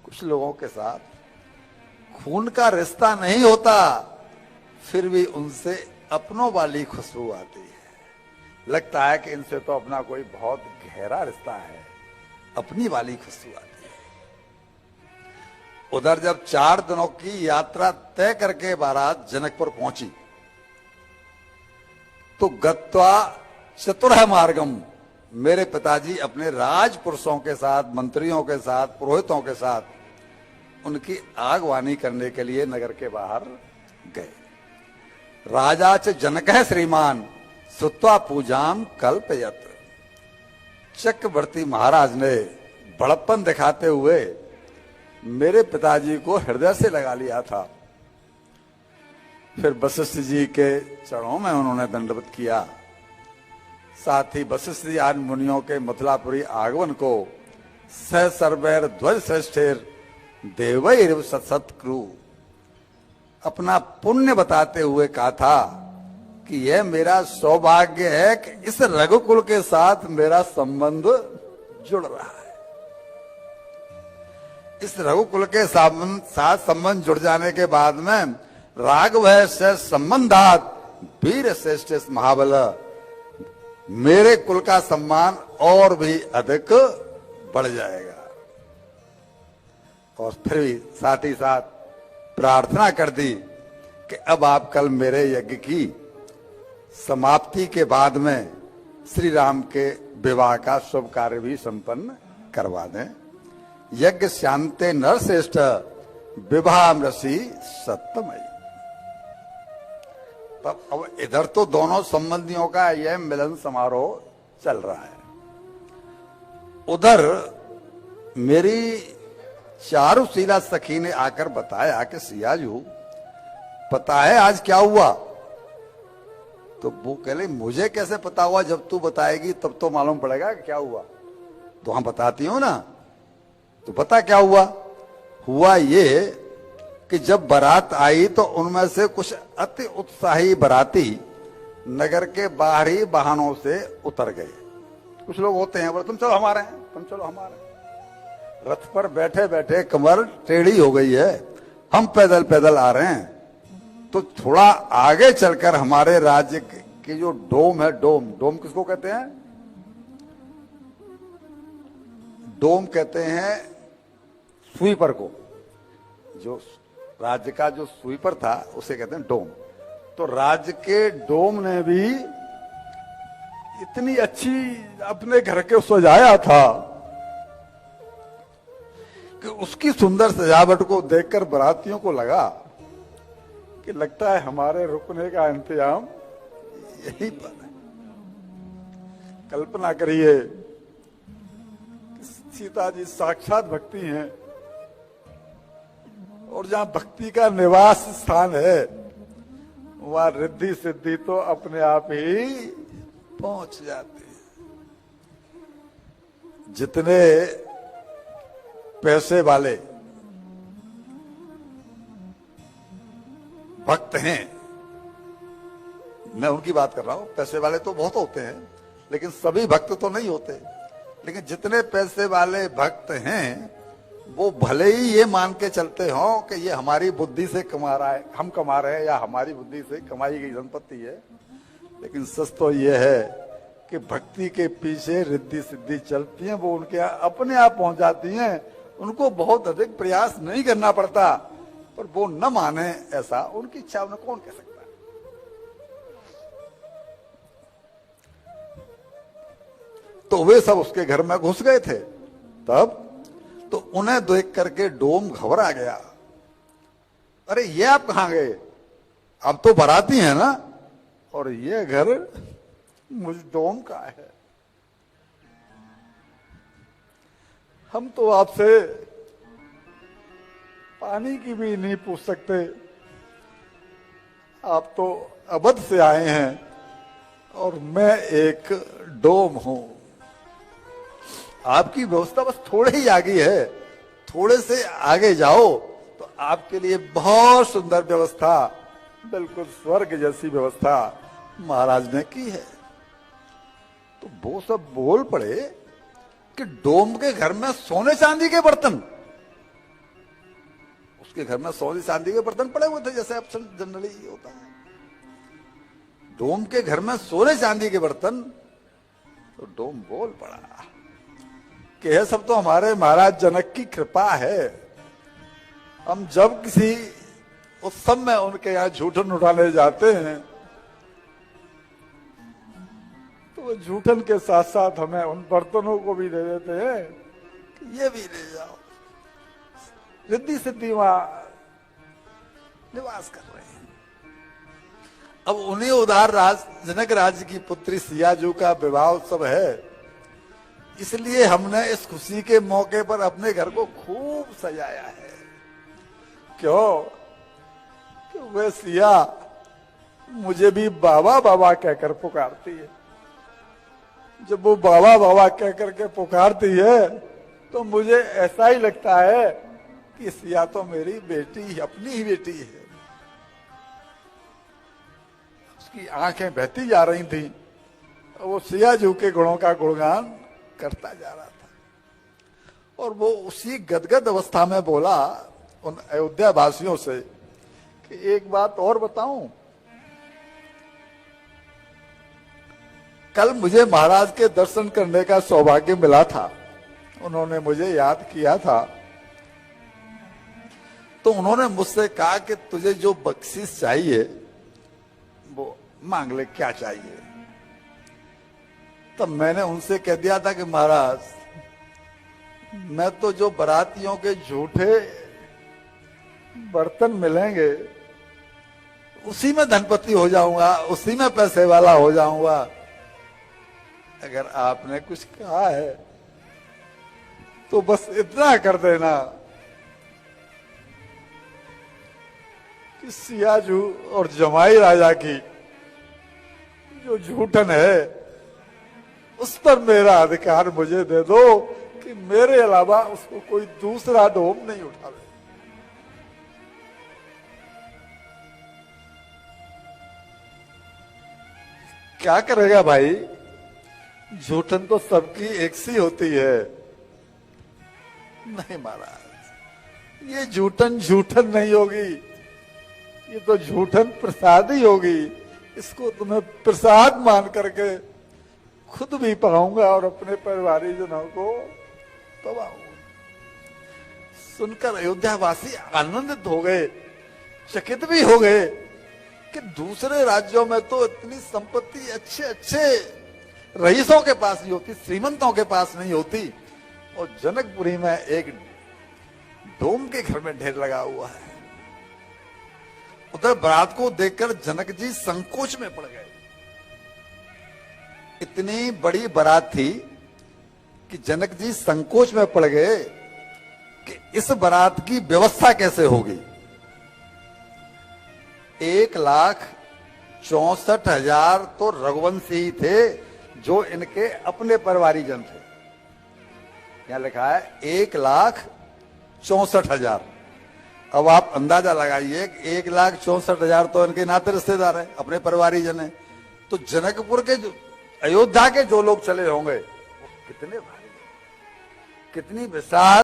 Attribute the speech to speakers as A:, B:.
A: कुछ लोगों के साथ खून का रिश्ता नहीं होता, फिर भी उनसे अपनों वाली खुशबू आती है। लगता है कि इनसे तो अपना कोई बहुत गहरा रिश्ता है, अपनी वाली खुशबू आती है। उधर जब 4 दिनों की यात्रा तय करके बारात जनकपुर पहुंची तो गत्वा चतुरः मार्गम, मेरे पिताजी अपने राजपुरुषों के साथ, मंत्रियों के साथ, पुरोहितों के साथ उनकी आगवानी करने के लिए नगर के बाहर गए। राजा च जनकः श्रीमान श्रुत्वा पूजाम कल्पयत। चक्रवर्ती महाराज ने बड़प्पन दिखाते हुए मेरे पिताजी को हृदय से लगा लिया था। फिर वशिष्ठ जी के चरणों में उन्होंने दंडवत किया। साथ ही वशिष्ठ जी आदि मुनियों के मथुरापुरी आगमन को सह सर्वैर ध्वज श्रेष्ठेर देवैर सत्कृ अपना पुण्य बताते हुए कहा था कि यह मेरा सौभाग्य है कि इस रघुकुल के साथ मेरा संबंध जुड़ रहा है। इस रघुकुल के साथ संबंध जुड़ जाने के बाद में राघव से संबंधात वीर श्रेष्ठ महाबल, मेरे कुल का सम्मान और भी अधिक बढ़ जाएगा। और फिर भी साथ ही साथ प्रार्थना कर दी कि अब आप कल मेरे यज्ञ की समाप्ति के बाद में श्री राम के विवाह का शुभ कार्य भी संपन्न करवा दें। यज्ञ शांते नरश्रेष्ठ विवाह ऋषि सत्यमयी। तब अब इधर तो दोनों संबंधियों का यह मिलन समारोह चल रहा है, उधर मेरी चारुशीला सखी ने आकर बताया कि सियाजू पता है आज क्या हुआ? तो वो कह ले मुझे कैसे पता हुआ, जब तू बताएगी तब तो मालूम पड़ेगा कि क्या हुआ। तो हम बताती हो ना, तो पता क्या हुआ? हुआ ये कि जब बारात आई तो उनमें से कुछ अति उत्साही बाराती नगर के बाहरी वाहनों से उतर गए। कुछ लोग होते हैं बोले तुम चलो हमारे हैं, तुम चलो हमारे हैं। रथ पर बैठे बैठे कमर टेढ़ी हो गई है, हम पैदल पैदल आ रहे हैं। तो थोड़ा आगे चलकर हमारे राज्य की जो डोम है, डोम किसको कहते हैं? डोम कहते हैं स्वीपर को। जो राज्य का जो स्वीपर था उसे कहते हैं डोम। तो राज्य के डोम ने भी इतनी अच्छी अपने घर के सजाया था कि उसकी सुंदर सजावट को देखकर बारातियों को लगा कि लगता है हमारे रुकने का इंतजाम यहीं पर है। कल्पना करिए, सीता जी साक्षात भक्ति हैं और जहां भक्ति का निवास स्थान है वहां रिद्धि सिद्धि तो अपने आप ही पहुंच जाती है। जितने पैसे वाले भक्त हैं, मैं उनकी बात कर रहा हूं, पैसे वाले तो बहुत होते हैं लेकिन सभी भक्त तो नहीं होते। लेकिन जितने पैसे वाले भक्त हैं वो भले ही ये मान के चलते हो कि ये हमारी बुद्धि से कमा रहा है, हम कमा रहे हैं या हमारी बुद्धि से कमाई गई संपत्ति है, लेकिन सच तो ये है कि भक्ति के पीछे रिद्धि सिद्धि चलती हैं, वो उनके अपने आप पहुंच जाती हैं। उनको बहुत अधिक प्रयास नहीं करना पड़ता, पर वो न माने ऐसा उनकी इच्छा, उन्हें कौन कह सकता है। तो वे सब उसके घर में घुस गए थे। तब तो उन्हें देख करके डोम घबरा गया। अरे ये आप कहां गए? अब तो बाराती है ना, और ये घर मुझ डोम का है। हम तो आपसे पानी की भी नहीं पूछ सकते, आप तो अवध से आए हैं और मैं एक डोम हूं। आपकी व्यवस्था बस थोड़े ही आगे है, थोड़े से आगे जाओ तो आपके लिए बहुत सुंदर व्यवस्था, बिल्कुल स्वर्ग जैसी व्यवस्था महाराज ने की है। तो वो सब बोल पड़े कि डोम के घर में सोने चांदी के बर्तन, उसके घर में सोने चांदी के बर्तन पड़े हुए थे, जैसे अब जनरली होता है। डोम के घर में सोने चांदी के बर्तन, तो डोम बोल पड़ा कि यह सब तो हमारे महाराज जनक की कृपा है। हम जब किसी उत्सव में उनके यहाँ झूठन उठाने जाते हैं तो वो झूठन के साथ साथ हमें उन बर्तनों को भी दे देते हैं कि ये भी ले जाओ। रिद्धि सिद्धि वहां निवास कर रहे हैं। अब उन्हीं उदार जनक राज्य की पुत्री सियाजू का विवाह उत्सव है, इसलिए हमने इस खुशी के मौके पर अपने घर को खूब सजाया है। क्यों? कि वे सिया मुझे भी बाबा बाबा कहकर पुकारती है। जब वो बाबा बाबा कहकर के पुकारती है तो मुझे ऐसा ही लगता है कि सिया तो मेरी बेटी, अपनी ही बेटी है। उसकी आंखें बहती जा रही थी, वो सियाजू के गुणों का गुणगान करता जा रहा था। और वो उसी गदगद अवस्था में बोला उन अयोध्या वासियों से कि एक बात और बताऊं, कल मुझे महाराज के दर्शन करने का सौभाग्य मिला था। उन्होंने मुझे याद किया था, तो उन्होंने मुझसे कहा कि तुझे जो बख्शिश चाहिए वो मांग ले, क्या चाहिए। तब मैंने उनसे कह दिया था कि महाराज, मैं तो जो बारातियों के झूठे बर्तन मिलेंगे उसी में धनपति हो जाऊंगा, उसी में पैसे वाला हो जाऊंगा। अगर आपने कुछ कहा है तो बस इतना कर देना कि सियाजू और जमाई राजा की जो झूठन है उस पर मेरा अधिकार मुझे दे दो कि मेरे अलावा उसको कोई दूसरा डोम नहीं उठावे। क्या करेगा भाई, झूठन तो सबकी एक सी होती है। नहीं महाराज, ये झूठन झूठन नहीं होगी, ये तो झूठन प्रसाद ही होगी। इसको तुम्हें प्रसाद मान करके खुद भी पाऊंगा और अपने परिवारी जनों को पवाऊंगा। सुनकर अयोध्यावासी आनंदित हो गए, चकित भी हो गए कि दूसरे राज्यों में तो इतनी संपत्ति अच्छे अच्छे रईसों के पास नहीं होती, श्रीमंतों के पास नहीं होती, और जनकपुरी में एक डोम के घर में ढेर लगा हुआ है। उधर बारात को देखकर जनक जी संकोच में पड़ गए। इतनी बड़ी बारात थी कि जनक जी संकोच में पड़ गए कि इस बारात की व्यवस्था कैसे होगी। 1,64,000 तो रघुवंशी ही थे जो इनके अपने परिवारी जन थे। यहां लिखा है 1,64,000। अब आप अंदाजा लगाइए, 1,64,000 तो इनके नाते रिश्तेदार हैं, अपने परिवारी जन हैं। तो जनकपुर के अयोध्या के जो लोग चले होंगे वो कितने भारी, कितनी विशाल